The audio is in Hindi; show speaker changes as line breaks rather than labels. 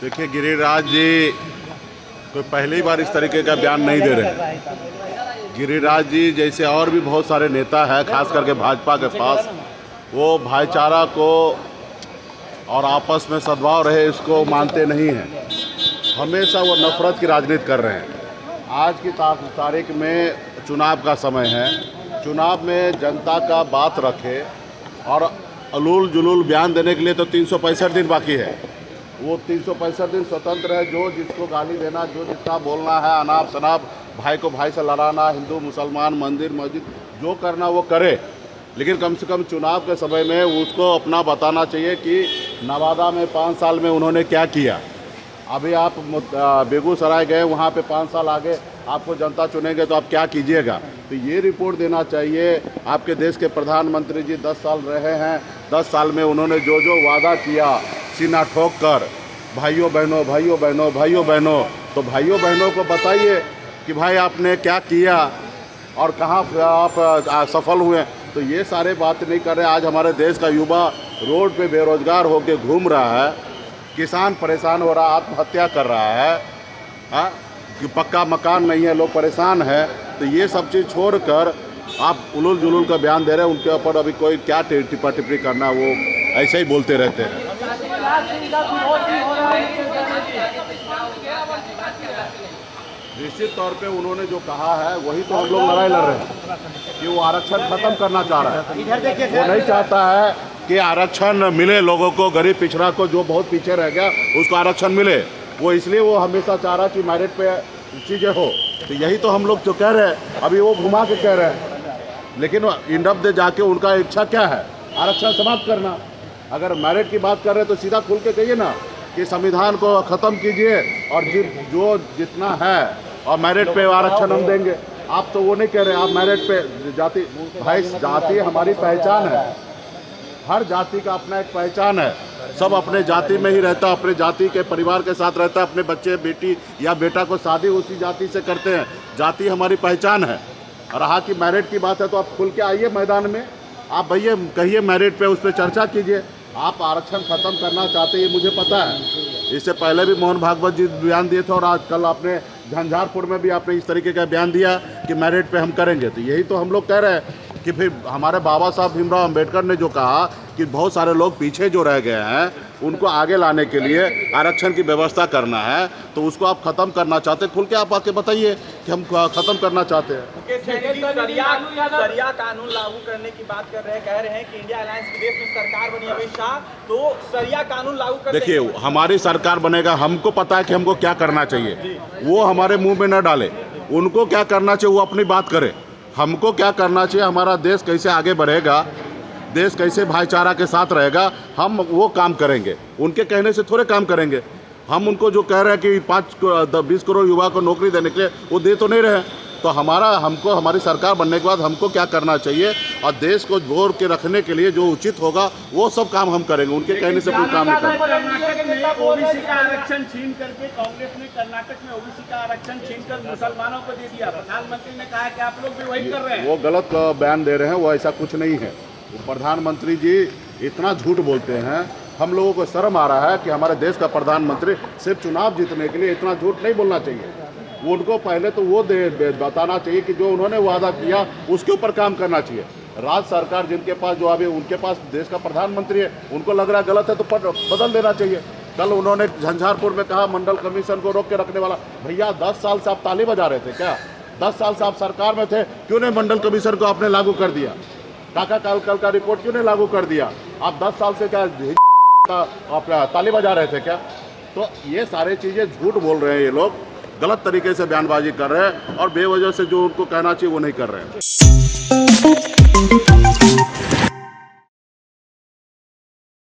देखिए, गिरिराज जी कोई पहली बार इस तरीके का बयान नहीं दे रहे हैं। गिरिराज जी जैसे और भी बहुत सारे नेता हैं, खास करके भाजपा के पास, वो भाईचारा को और आपस में सद्भाव रहे इसको मानते नहीं हैं। हमेशा वो नफरत की राजनीति कर रहे हैं। आज की तारीख में चुनाव का समय है। चुनाव में जनता का बात रखे और अलूल जुलूल बयान देने के लिए तो 365 दिन बाकी है। वो 365 दिन स्वतंत्र है। जो जिसको गाली देना, जो जितना बोलना है, अनाप शनाप भाई को भाई से लड़ाना, हिंदू मुसलमान, मंदिर मस्जिद जो करना वो करे, लेकिन कम से कम चुनाव के समय में उसको अपना बताना चाहिए कि नवादा में 5 साल में उन्होंने क्या किया। अभी आप बेगूसराय गए, वहाँ पे 5 साल आगे आपको जनता चुनेंगे तो आप क्या कीजिएगा। तो ये रिपोर्ट देना चाहिए। आपके देश के प्रधानमंत्री जी 10 साल रहे हैं। 10 साल में उन्होंने जो जो वादा किया सीना ठोक कर, भाइयों बहनों भाइयों बहनों भाइयों बहनों, तो भाइयों बहनों को बताइए कि भाई आपने क्या किया और कहाँ आप सफल हुए। तो ये सारे बात नहीं कर रहे। आज हमारे देश का युवा रोड पे बेरोजगार होकर घूम रहा है, किसान परेशान हो रहा है, आत्महत्या कर रहा है, कि पक्का मकान नहीं है, लोग परेशान हैं। तो ये सब चीज़ छोड़कर आप उलूल जुलूल का बयान दे रहे हैं। उनके ऊपर अभी कोई क्या टिप्पा टिप्पणी करना, वो ऐसे ही बोलते रहते हैं। निश्चित तौर पे उन्होंने जो कहा है वही तो हम लोग लड़ाई लड़ रहे हैं कि वो आरक्षण खत्म करना चाह रहा है। वो नहीं चाहता है कि आरक्षण मिले लोगों को, गरीब पिछड़ा को, जो बहुत पीछे रह गया उसको आरक्षण मिले। वो इसलिए वो हमेशा चाह रहा कि मेरिट पे चीज़ें हो। तो यही तो हम लोग जो कह रहे हैं, अभी वो घुमा के कह रहे हैं, लेकिन इंडप दे जाके उनका इच्छा क्या है, आरक्षण समाप्त करना। अगर मेरिट की बात कर रहे हैं तो सीधा खुल के कहिए ना कि संविधान को ख़त्म कीजिए और जो जितना है और मेरिट पे आरक्षण हम देंगे। आप तो वो नहीं कह रहे, आप मेरिट पे जाति, भाई जाति हमारी पहचान है। हर जाति का अपना एक पहचान है। सब अपने जाति में ही रहता, अपने जाति के परिवार के साथ रहता है। अपने बच्चे बेटी या बेटा को शादी उसी जाति से करते हैं। जाति हमारी पहचान है। और रहा कि मेरिट की बात है तो आप खुल के आइए मैदान में, आप भैया कहिए मेरिट पे, उस पर चर्चा कीजिए। आप आरक्षण खत्म करना चाहते हैं, मुझे पता है। इससे पहले भी मोहन भागवत जी बयान दिए थे और आज कल आपने झंझारपुर में भी आपने इस तरीके का बयान दिया कि मेरिट पे हम करेंगे। तो यही तो हम लोग कह रहे हैं कि फिर हमारे बाबा साहब भीमराव अंबेडकर ने जो कहा कि बहुत सारे लोग पीछे जो रह गए हैं उनको आगे लाने के लिए आरक्षण की व्यवस्था करना है, तो उसको आप ख़त्म करना चाहते हैं। खुल के आप आके बताइए कि हम ख़त्म करना चाहते हैं।
सरिया कानून लागू करने की बात कर रहे हैं, कह रहे हैं कि इंडिया अलायंस के देश में सरकार बनी अमित शाह, तो सरिया कानून लागू कर।
देखिए, हमारी सरकार बनेगा, हमको पता है कि हमको क्या करना चाहिए। वो हमारे मुँह में न डाले। उनको क्या करना चाहिए वो अपनी बात करे। हमको क्या करना चाहिए, हमारा देश कैसे आगे बढ़ेगा, देश कैसे भाईचारा के साथ रहेगा, हम वो काम करेंगे। उनके कहने से थोड़े काम करेंगे। हम उनको जो कह रहे हैं कि 20 करोड़ युवा को नौकरी देने के लिए, वो दे तो नहीं रहे। तो हमको हमारी सरकार बनने के बाद हमको क्या करना चाहिए और देश को जोड़ के रखने के लिए जो उचित होगा वो सब काम हम करेंगे। उनके कहने से कोई काम नहीं करेंगे।
कर्नाटक में ओबीसी का आरक्षण छीन करके कांग्रेस ने कर्नाटक में ओबीसी का आरक्षण छीन कर मुसलमानों को दे दिया। प्रधानमंत्री ने कहा कि आप लोग भी वही कर रहे हैं।
वो गलत बयान दे रहे हैं, वो ऐसा कुछ नहीं है। प्रधानमंत्री जी इतना झूठ बोलते हैं, हम लोगों को शर्म आ रहा है कि हमारे देश का प्रधानमंत्री सिर्फ चुनाव जीतने के लिए इतना झूठ नहीं बोलना चाहिए। उनको पहले तो वो बताना चाहिए कि जो उन्होंने वादा किया उसके ऊपर काम करना चाहिए। राज्य सरकार जिनके पास जो अभी उनके पास देश का प्रधानमंत्री है, उनको लग रहा है गलत है तो बदल देना चाहिए। कल उन्होंने झंझारपुर में कहा मंडल कमीशन को रोक के रखने वाला। भैया 10 साल से आप ताली बजा रहे थे क्या? 10 साल से आप सरकार में थे, क्यों नहीं मंडल कमीशन को आपने लागू कर दिया? टाका कल का रिपोर्ट क्यों नहीं लागू कर दिया? आप 10 साल से क्या आप ताली बजा रहे थे क्या? तो ये सारी चीज़ें झूठ बोल रहे हैं। ये लोग गलत तरीके से बयानबाजी कर रहे हैं और बेवजह से जो उनको कहना चाहिए वो नहीं कर रहे हैं।